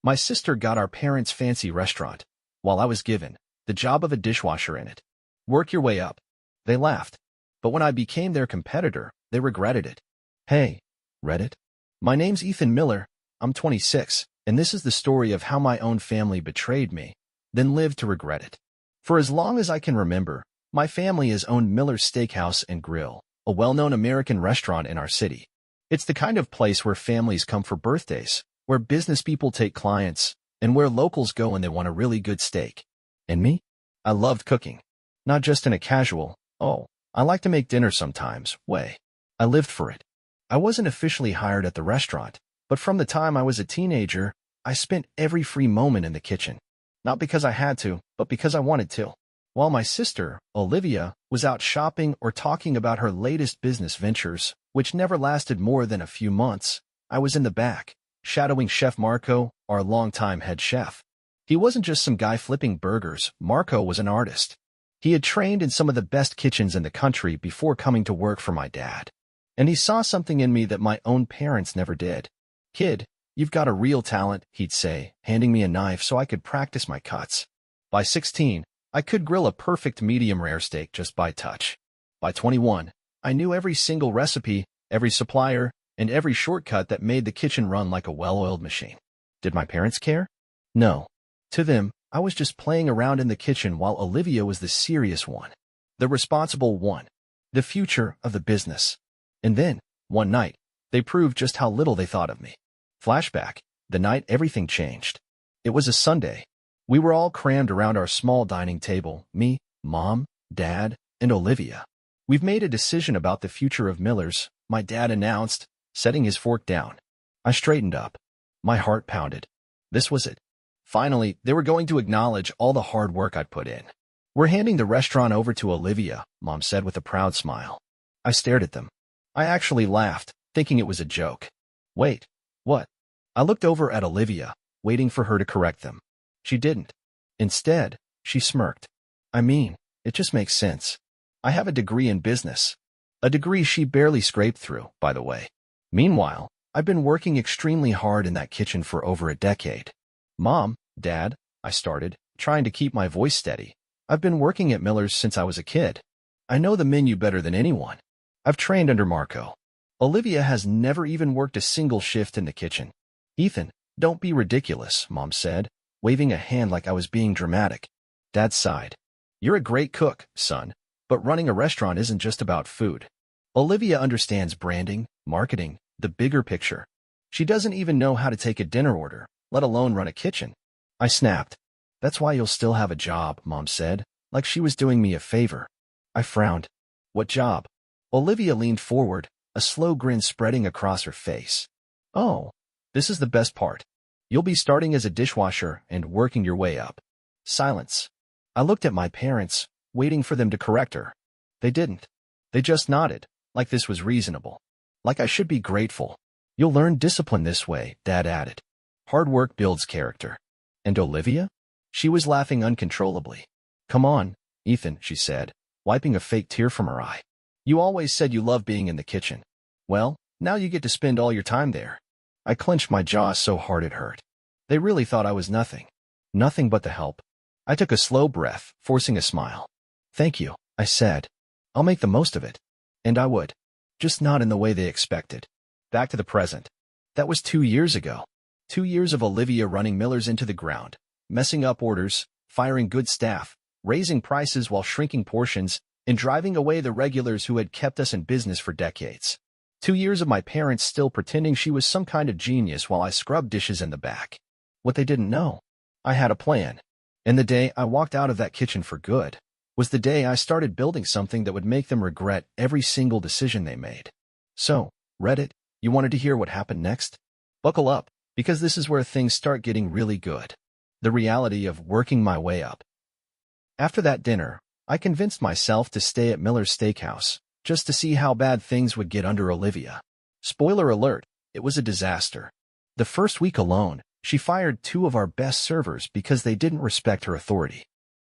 My sister got our parents' fancy restaurant, while I was given the job of a dishwasher in it. Work your way up. They laughed. But when I became their competitor, they regretted it. Hey, Reddit? My name's Ethan Miller. I'm 26, and this is the story of how my own family betrayed me, then lived to regret it. For as long as I can remember, my family has owned Miller's Steakhouse and Grill, a well-known American restaurant in our city. It's the kind of place where families come for birthdays, where business people take clients, and where locals go when they want a really good steak. And me? I loved cooking. Not just in a casual, oh, I like to make dinner sometimes, way. I lived for it. I wasn't officially hired at the restaurant, but from the time I was a teenager, I spent every free moment in the kitchen. Not because I had to, but because I wanted to. While my sister, Olivia, was out shopping or talking about her latest business ventures, which never lasted more than a few months, I was in the back, shadowing Chef Marco, our longtime head chef. He wasn't just some guy flipping burgers. Marco was an artist. He had trained in some of the best kitchens in the country before coming to work for my dad. And he saw something in me that my own parents never did. Kid, you've got a real talent, he'd say, handing me a knife so I could practice my cuts. By 16, I could grill a perfect medium-rare steak just by touch. By 21, I knew every single recipe, every supplier, and every shortcut that made the kitchen run like a well-oiled machine. Did my parents care? No. To them, I was just playing around in the kitchen while Olivia was the serious one, the responsible one, the future of the business. And then, one night, they proved just how little they thought of me. Flashback, the night everything changed. It was a Sunday. We were all crammed around our small dining table, me, Mom, Dad, and Olivia. We've made a decision about the future of Miller's, my dad announced, setting his fork down. I straightened up. My heart pounded. This was it. Finally, they were going to acknowledge all the hard work I'd put in. We're handing the restaurant over to Olivia, Mom said with a proud smile. I stared at them. I actually laughed, thinking it was a joke. Wait, what? I looked over at Olivia, waiting for her to correct them. She didn't. Instead, she smirked. I mean, it just makes sense. I have a degree in business. A degree she barely scraped through, by the way. Meanwhile, I've been working extremely hard in that kitchen for over a decade. Mom, Dad, I started, trying to keep my voice steady. I've been working at Miller's since I was a kid. I know the menu better than anyone. I've trained under Marco. Olivia has never even worked a single shift in the kitchen. Ethan, don't be ridiculous, Mom said, waving a hand like I was being dramatic. Dad sighed. You're a great cook, son, but running a restaurant isn't just about food. Olivia understands branding, marketing, the bigger picture. She doesn't even know how to take a dinner order, let alone run a kitchen. I snapped. That's why you'll still have a job, Mom said, like she was doing me a favor. I frowned. What job? Olivia leaned forward, a slow grin spreading across her face. Oh, this is the best part. You'll be starting as a dishwasher and working your way up. Silence. I looked at my parents, waiting for them to correct her. They didn't. They just nodded, like this was reasonable. Like I should be grateful. You'll learn discipline this way, Dad added. Hard work builds character. And Olivia? She was laughing uncontrollably. Come on, Ethan, she said, wiping a fake tear from her eye. You always said you loved being in the kitchen. Well, now you get to spend all your time there. I clenched my jaw so hard it hurt. They really thought I was nothing. Nothing but the help. I took a slow breath, forcing a smile. Thank you, I said. I'll make the most of it. And I would. Just not in the way they expected. Back to the present. That was 2 years ago. 2 years of Olivia running Miller's into the ground, messing up orders, firing good staff, raising prices while shrinking portions, and driving away the regulars who had kept us in business for decades. 2 years of my parents still pretending she was some kind of genius while I scrubbed dishes in the back. What they didn't know. I had a plan. And the day I walked out of that kitchen for good was the day I started building something that would make them regret every single decision they made. So, Reddit, you wanted to hear what happened next? Buckle up, because this is where things start getting really good. The reality of working my way up. After that dinner, I convinced myself to stay at Miller's Steakhouse, just to see how bad things would get under Olivia. Spoiler alert, it was a disaster. The first week alone, she fired 2 of our best servers because they didn't respect her authority.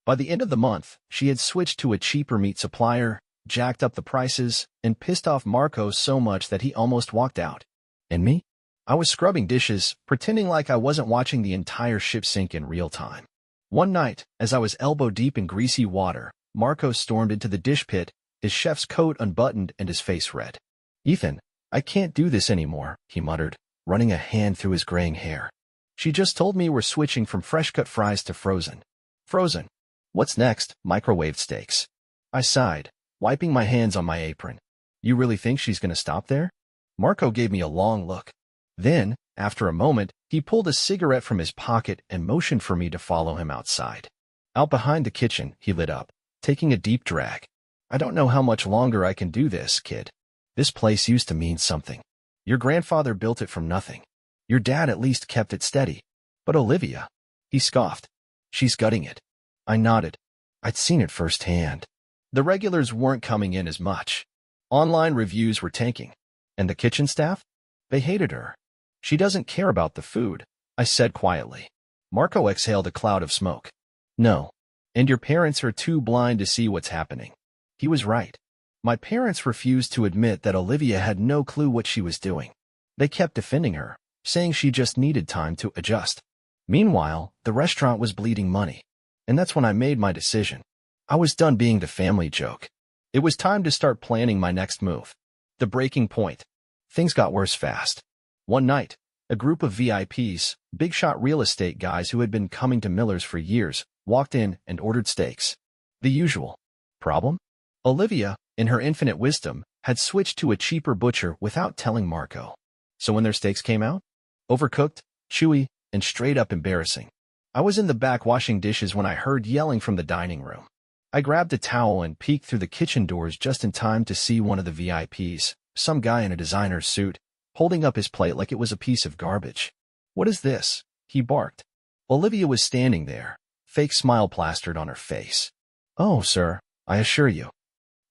By the end of the month, she had switched to a cheaper meat supplier, jacked up the prices, and pissed off Marco so much that he almost walked out. And me? I was scrubbing dishes, pretending like I wasn't watching the entire ship sink in real time. One night, as I was elbow-deep in greasy water, Marco stormed into the dish pit, his chef's coat unbuttoned and his face red. "Ethan, I can't do this anymore," he muttered, running a hand through his graying hair. "She just told me we're switching from fresh-cut fries to frozen." "Frozen? What's next?" "Microwaved steaks." I sighed, wiping my hands on my apron. "You really think she's going to stop there?" Marco gave me a long look. Then, after a moment, he pulled a cigarette from his pocket and motioned for me to follow him outside. Out behind the kitchen, he lit up, taking a deep drag. "I don't know how much longer I can do this, kid. This place used to mean something. Your grandfather built it from nothing. Your dad at least kept it steady. But Olivia," he scoffed, "she's gutting it." I nodded. I'd seen it firsthand. The regulars weren't coming in as much. Online reviews were tanking. And the kitchen staff? They hated her. "She doesn't care about the food," I said quietly. Marco exhaled a cloud of smoke. "No. And your parents are too blind to see what's happening." He was right. My parents refused to admit that Olivia had no clue what she was doing. They kept defending her, saying she just needed time to adjust. Meanwhile, the restaurant was bleeding money. And that's when I made my decision. I was done being the family joke. It was time to start planning my next move. The breaking point. Things got worse fast. One night, a group of VIPs, big-shot real estate guys who had been coming to Miller's for years, walked in and ordered steaks. The usual. Problem? Olivia, in her infinite wisdom, had switched to a cheaper butcher without telling Marco. So when their steaks came out, overcooked, chewy, and straight-up embarrassing. I was in the back washing dishes when I heard yelling from the dining room. I grabbed a towel and peeked through the kitchen doors just in time to see one of the VIPs, some guy in a designer's suit, holding up his plate like it was a piece of garbage. "What is this?" he barked. Olivia was standing there, fake smile plastered on her face. "Oh, sir, I assure you.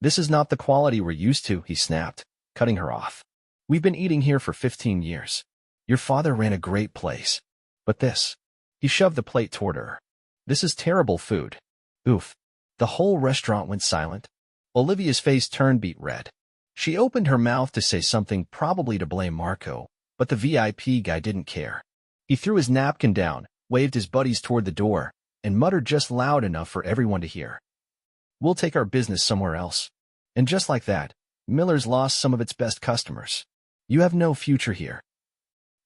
This is not the quality we're used to," he snapped, cutting her off. "We've been eating here for 15 years. Your father ran a great place. But this..." He shoved the plate toward her. "This is terrible food." Oof. The whole restaurant went silent. Olivia's face turned beet red. She opened her mouth to say something, probably to blame Marco, but the VIP guy didn't care. He threw his napkin down, waved his buddies toward the door, and muttered just loud enough for everyone to hear. "We'll take our business somewhere else." And just like that, Miller's lost some of its best customers. "You have no future here."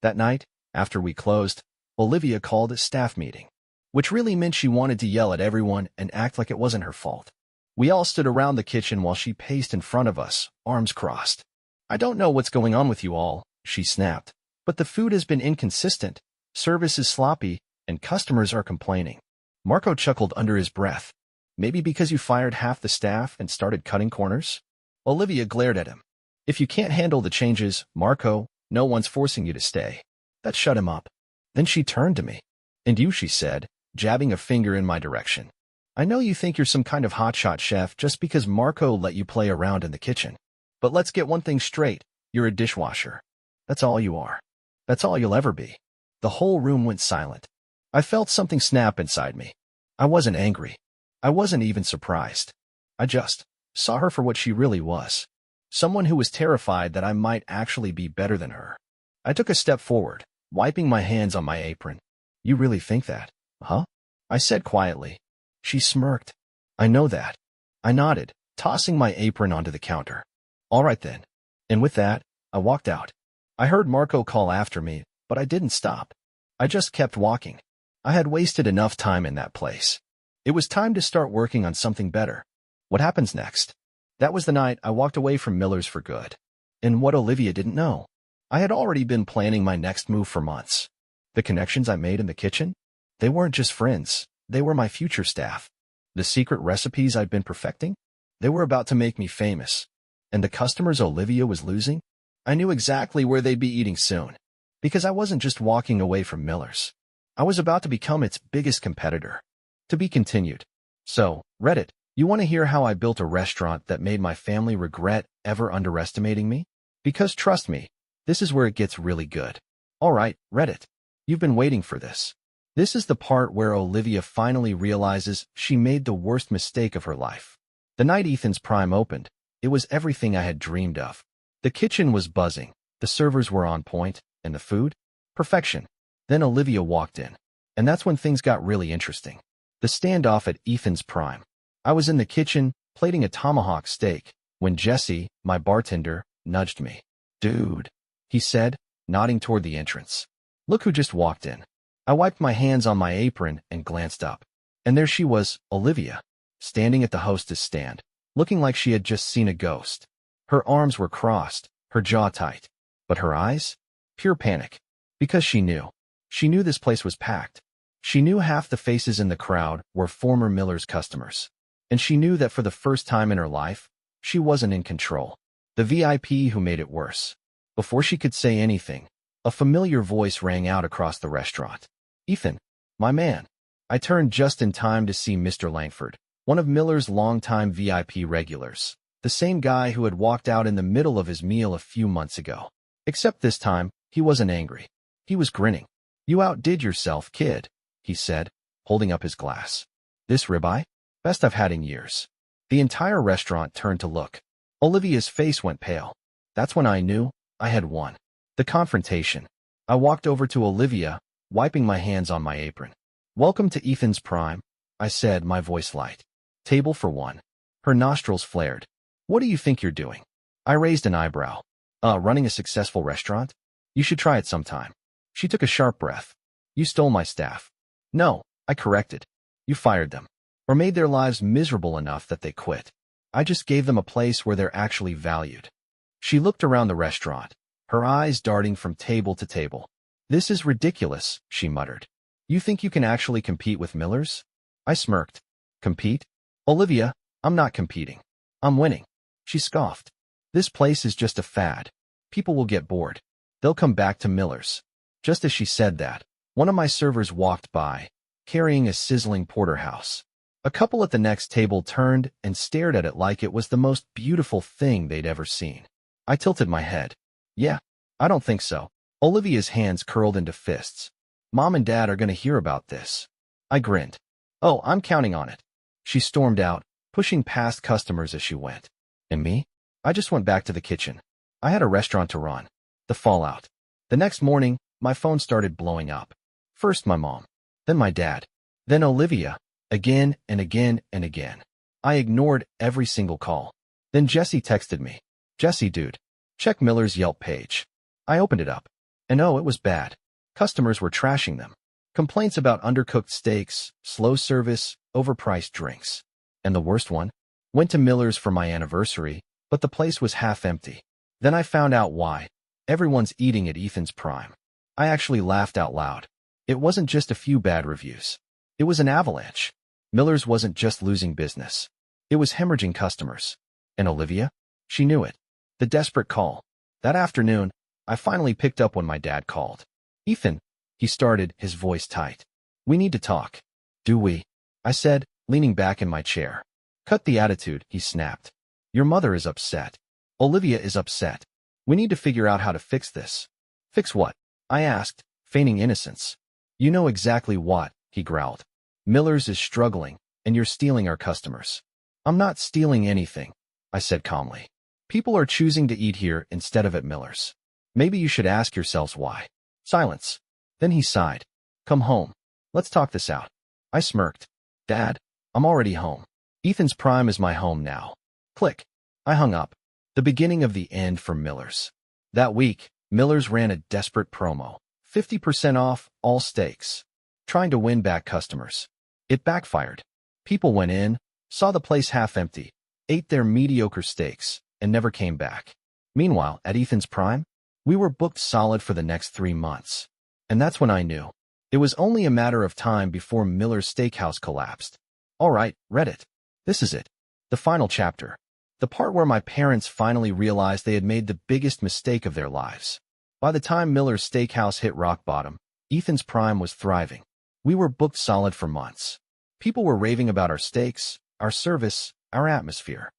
That night, after we closed, Olivia called a staff meeting, which really meant she wanted to yell at everyone and act like it wasn't her fault. We all stood around the kitchen while she paced in front of us, arms crossed. "I don't know what's going on with you all," she snapped, "but the food has been inconsistent, service is sloppy, and customers are complaining." Marco chuckled under his breath. "Maybe because you fired half the staff and started cutting corners?" Olivia glared at him. "If you can't handle the changes, Marco, no one's forcing you to stay." That shut him up. Then she turned to me. "And you," she said, jabbing a finger in my direction. "I know you think you're some kind of hotshot chef just because Marco let you play around in the kitchen. But let's get one thing straight. You're a dishwasher. That's all you are. That's all you'll ever be." The whole room went silent. I felt something snap inside me. I wasn't angry. I wasn't even surprised. I just saw her for what she really was. Someone who was terrified that I might actually be better than her. I took a step forward, wiping my hands on my apron. "You really think that, huh?" I said quietly. She smirked. "I know that." I nodded, tossing my apron onto the counter. "All right then." And with that, I walked out. I heard Marco call after me, but I didn't stop. I just kept walking. I had wasted enough time in that place. It was time to start working on something better. What happens next? That was the night I walked away from Miller's for good. And what Olivia didn't know, I had already been planning my next move for months. The connections I made in the kitchen? They weren't just friends. They were my future staff. The secret recipes I'd been perfecting? They were about to make me famous. And the customers Olivia was losing? I knew exactly where they'd be eating soon. Because I wasn't just walking away from Miller's. I was about to become its biggest competitor. To be continued. So, Reddit, you want to hear how I built a restaurant that made my family regret ever underestimating me? Because trust me, this is where it gets really good. All right, Reddit. You've been waiting for this. This is the part where Olivia finally realizes she made the worst mistake of her life. The night Ethan's Prime opened, it was everything I had dreamed of. The kitchen was buzzing, the servers were on point, And the food? Perfection. Then Olivia walked in. And that's when things got really interesting. The standoff at Ethan's prime. I was in the kitchen, plating a tomahawk steak, when Jesse, my bartender, nudged me. "Dude," he said, nodding toward the entrance. "Look who just walked in." I wiped my hands on my apron and glanced up. And there she was, Olivia, standing at the hostess stand, looking like she had just seen a ghost. Her arms were crossed, her jaw tight. But her eyes? Pure panic. Because she knew. She knew this place was packed. She knew half the faces in the crowd were former Miller's customers. And she knew that for the first time in her life, she wasn't in control. The VIP who made it worse. Before she could say anything, a familiar voice rang out across the restaurant. "Ethan, my man." I turned just in time to see Mr. Langford, one of Miller's longtime VIP regulars, the same guy who had walked out in the middle of his meal a few months ago. Except this time, he wasn't angry. He was grinning. "You outdid yourself, kid," he said, holding up his glass. "This ribeye? Best I've had in years." The entire restaurant turned to look. Olivia's face went pale. That's when I knew I had won. The confrontation. I walked over to Olivia, wiping my hands on my apron. "Welcome to Ethan's prime," I said, my voice light. "Table for one." Her nostrils flared. "What do you think you're doing?" I raised an eyebrow. Running a successful restaurant? You should try it sometime." She took a sharp breath. "You stole my staff." "No," I corrected. "You fired them. Or made their lives miserable enough that they quit. I just gave them a place where they're actually valued." She looked around the restaurant, her eyes darting from table to table. "This is ridiculous," she muttered. "You think you can actually compete with Miller's?" I smirked. "Compete? Olivia, I'm not competing. I'm winning." She scoffed. "This place is just a fad. People will get bored. They'll come back to Miller's." Just as she said that, one of my servers walked by, carrying a sizzling porterhouse. A couple at the next table turned and stared at it like it was the most beautiful thing they'd ever seen. I tilted my head. "Yeah, I don't think so." Olivia's hands curled into fists. "Mom and Dad are going to hear about this." I grinned. "Oh, I'm counting on it." She stormed out, pushing past customers as she went. And me? I just went back to the kitchen. I had a restaurant to run. The fallout. The next morning, my phone started blowing up. First my mom, then my dad, then Olivia, again and again and again. I ignored every single call. Then Jesse texted me. "Jesse, dude, check Miller's Yelp page." I opened it up. And oh, it was bad. Customers were trashing them. Complaints about undercooked steaks, slow service, overpriced drinks. And the worst one? Went to Miller's for my anniversary, but the place was half empty. Then I found out why. Everyone's eating at Ethan's prime. I actually laughed out loud. It wasn't just a few bad reviews. It was an avalanche. Miller's wasn't just losing business. It was hemorrhaging customers. And Olivia? She knew it. The desperate call. That afternoon, I finally picked up when my dad called. "Ethan," he started, his voice tight. "We need to talk." "Do we?" I said, leaning back in my chair. "Cut the attitude," he snapped. "Your mother is upset. Olivia is upset. We need to figure out how to fix this." "Fix what?" I asked, feigning innocence. "You know exactly what," he growled. "Miller's is struggling, and you're stealing our customers." "I'm not stealing anything," I said calmly. "People are choosing to eat here instead of at Miller's. Maybe you should ask yourselves why." Silence. Then he sighed. "Come home. Let's talk this out." I smirked. "Dad, I'm already home. Ethan's prime is my home now." Click. I hung up. The beginning of the end for Miller's. That week, Miller's ran a desperate promo. 50% off all steaks. Trying to win back customers. It backfired. People went in, saw the place half empty, ate their mediocre steaks, and never came back. Meanwhile, at Ethan's prime, we were booked solid for the next 3 months. And that's when I knew. It was only a matter of time before Miller's Steakhouse collapsed. All right, Reddit. This is it. The final chapter. The part where my parents finally realized they had made the biggest mistake of their lives. By the time Miller's Steakhouse hit rock bottom, Ethan's prime was thriving. We were booked solid for months. People were raving about our steaks, our service, our atmosphere.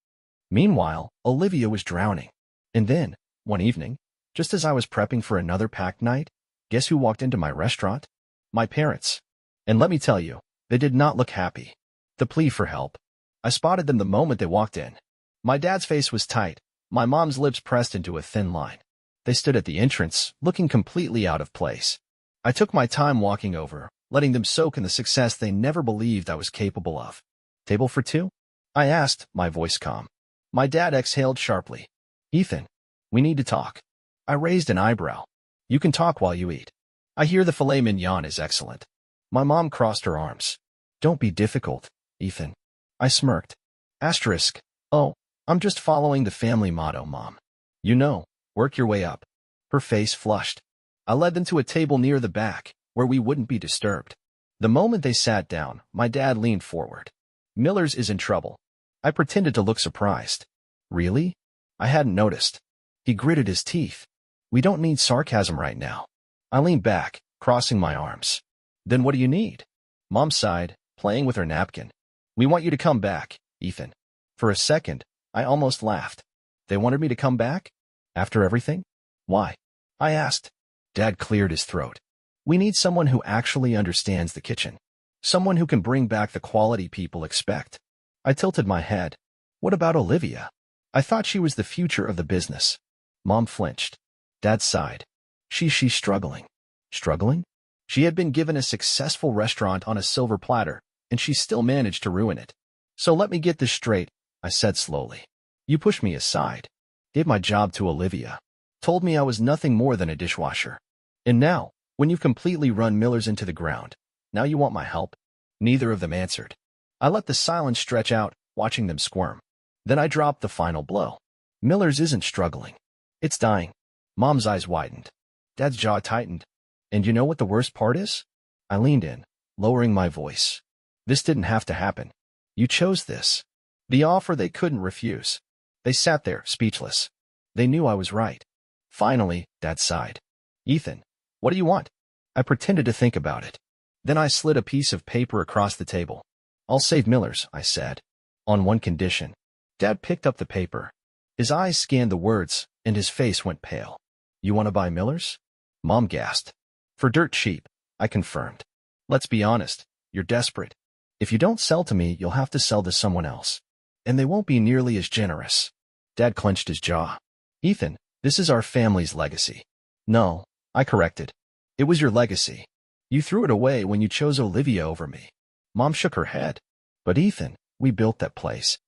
Meanwhile, Olivia was drowning. And then, one evening, just as I was prepping for another packed night, guess who walked into my restaurant? My parents. And let me tell you, they did not look happy. The plea for help. I spotted them the moment they walked in. My dad's face was tight, my mom's lips pressed into a thin line. They stood at the entrance, looking completely out of place. I took my time walking over, letting them soak in the success they never believed I was capable of. Table for two? I asked, my voice calm. My dad exhaled sharply. Ethan, we need to talk. I raised an eyebrow. You can talk while you eat. I hear the filet mignon is excellent. My mom crossed her arms. Don't be difficult, Ethan. I smirked. Asterisk. Oh, I'm just following the family motto, Mom. You know, work your way up. Her face flushed. I led them to a table near the back, where we wouldn't be disturbed. The moment they sat down, my dad leaned forward. Miller's is in trouble. I pretended to look surprised. Really? I hadn't noticed. He gritted his teeth. We don't need sarcasm right now. I leaned back, crossing my arms. Then what do you need? Mom sighed, playing with her napkin. We want you to come back, Ethan. For a second, I almost laughed. They wanted me to come back? After everything? Why? I asked. Dad cleared his throat. We need someone who actually understands the kitchen. Someone who can bring back the quality people expect. I tilted my head. What about Olivia? I thought she was the future of the business. Mom flinched. Dad sighed. She's struggling. Struggling? She had been given a successful restaurant on a silver platter, and she still managed to ruin it. So let me get this straight, I said slowly. You pushed me aside, gave my job to Olivia, told me I was nothing more than a dishwasher. And now, when you've completely run Miller's into the ground, now you want my help? Neither of them answered. I let the silence stretch out, watching them squirm. Then I dropped the final blow. Miller's isn't struggling. It's dying. Mom's eyes widened. Dad's jaw tightened. And you know what the worst part is? I leaned in, lowering my voice. This didn't have to happen. You chose this. The offer they couldn't refuse. They sat there, speechless. They knew I was right. Finally, Dad sighed. Ethan, what do you want? I pretended to think about it. Then I slid a piece of paper across the table. I'll save Miller's, I said. On one condition. Dad picked up the paper. His eyes scanned the words, and his face went pale. You want to buy Miller's? Mom gasped. For dirt cheap, I confirmed. Let's be honest, you're desperate. If you don't sell to me, you'll have to sell to someone else. And they won't be nearly as generous. Dad clenched his jaw. Ethan, this is our family's legacy. No, I corrected. It was your legacy. You threw it away when you chose Olivia over me. Mom shook her head. But Ethan, we built that place.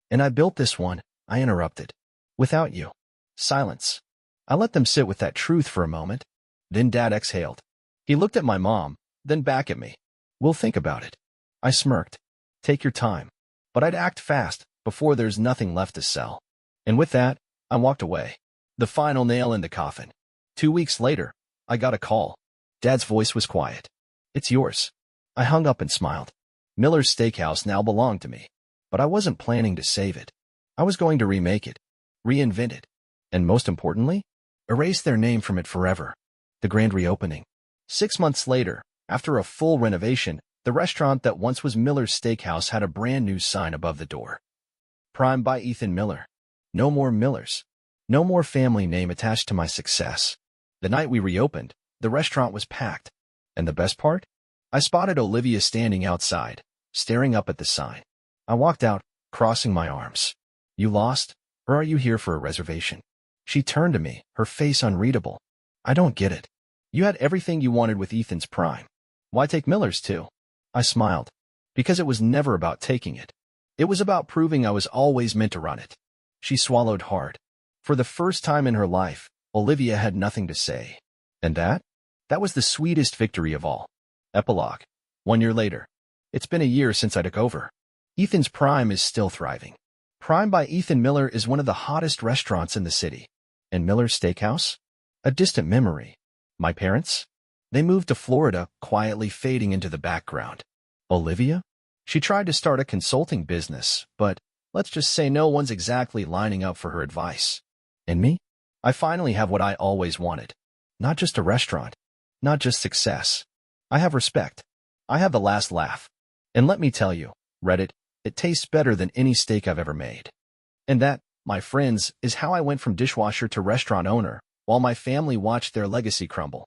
And I built this one, I interrupted. Without you. Silence. I let them sit with that truth for a moment. Then Dad exhaled. He looked at my mom, then back at me. We'll think about it. I smirked. Take your time. But I'd act fast, before there's nothing left to sell. And with that, I walked away. The final nail in the coffin. 2 weeks later, I got a call. Dad's voice was quiet. It's yours. I hung up and smiled. Miller's Steakhouse now belonged to me. But I wasn't planning to save it. I was going to remake it, reinvent it, and most importantly, erase their name from it forever. The grand reopening. 6 months later, after a full renovation, the restaurant that once was Miller's Steakhouse had a brand new sign above the door. Prime by Ethan Miller. No more Millers. No more family name attached to my success. The night we reopened, the restaurant was packed. And the best part? I spotted Olivia standing outside, staring up at the sign. I walked out, crossing my arms. You lost, or are you here for a reservation? She turned to me, her face unreadable. I don't get it. You had everything you wanted with Ethan's Prime. Why take Miller's too? I smiled. Because it was never about taking it. It was about proving I was always meant to run it. She swallowed hard. For the first time in her life, Olivia had nothing to say. And that? That was the sweetest victory of all. Epilogue. 1 year later. It's been a year since I took over. Ethan's Prime is still thriving. Prime by Ethan Miller is one of the hottest restaurants in the city. And Miller's Steakhouse? A distant memory. My parents? They moved to Florida, quietly fading into the background. Olivia? She tried to start a consulting business, but let's just say no one's exactly lining up for her advice. And me? I finally have what I always wanted. Not just a restaurant. Not just success. I have respect. I have the last laugh. And let me tell you, Reddit, it tastes better than any steak I've ever made. And that, my friends, is how I went from dishwasher to restaurant owner, while my family watched their legacy crumble.